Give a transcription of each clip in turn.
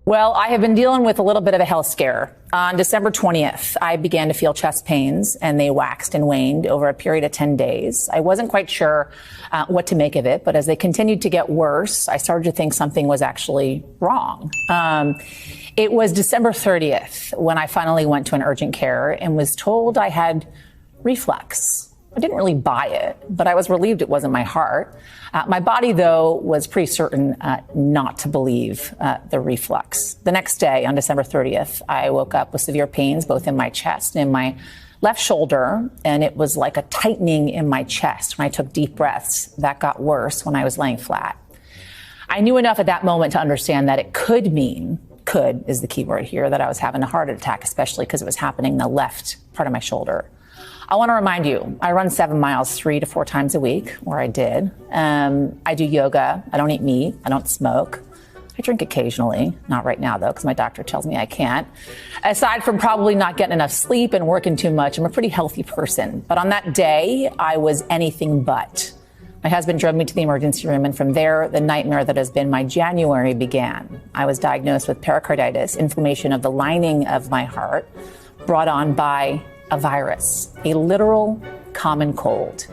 Well, I have been dealing with a little bit of a health scare. On December 20th, I began to feel chest pains, and they waxed and waned over a period of 10 days. I wasn't quite sure what to make of it, but as they continued to get worse, I started to think something was actually wrong. It was December 30th when I finally went to an urgent care and was told I had reflux. I didn't really buy it, but I was relieved it wasn't my heart. My body, though, was pretty certain not to believe the reflux. The next day, on December 30th, I woke up with severe pains both in my chest and in my left shoulder, and it was like a tightening in my chest when I took deep breaths. That got worse when I was laying flat. I knew enough at that moment to understand that it could mean, could is the key word here, that I was having a heart attack, especially because it was happening in the left part of my shoulder. I want to remind you, I run 7 miles 3 to 4 times a week, or I did. I do yoga. I don't eat meat. I don't smoke. I drink occasionally. Not right now, though, because my doctor tells me I can't. Aside from probably not getting enough sleep and working too much, I'm a pretty healthy person. But on that day, I was anything but. My husband drove me to the emergency room, and from there, the nightmare that has been my January began. I was diagnosed with pericarditis, inflammation of the lining of my heart, brought on by a virus, a literal common cold.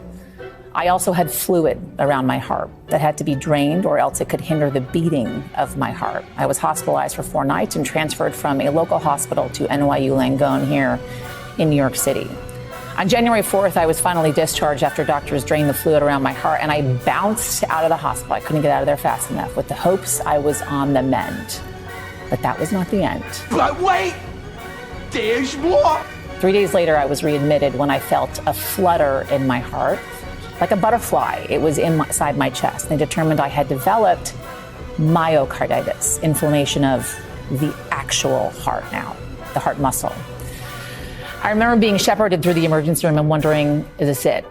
I also had fluid around my heart that had to be drained or else it could hinder the beating of my heart. I was hospitalized for 4 nights and transferred from a local hospital to NYU Langone here in New York City. On January 4th, I was finally discharged after doctors drained the fluid around my heart, and I bounced out of the hospital. I couldn't get out of there fast enough with the hopes I was on the mend. But that was not the end. But wait, there's more. 3 days later, I was readmitted when I felt a flutter in my heart, like a butterfly. It was inside my chest. They determined I had developed myocarditis, inflammation of the actual heart now, the heart muscle. I remember being shepherded through the emergency room and wondering, is this it?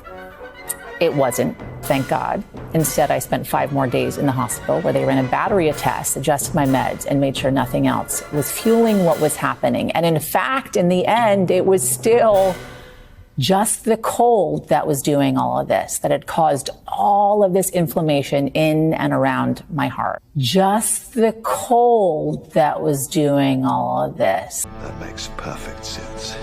It wasn't, thank God. Instead, I spent 5 more days in the hospital where they ran a battery of tests, adjusted my meds, and made sure nothing else was fueling what was happening. And in fact, in the end, it was still just the cold that was doing all of this, that had caused all of this inflammation in and around my heart. Just the cold that was doing all of this. That makes perfect sense.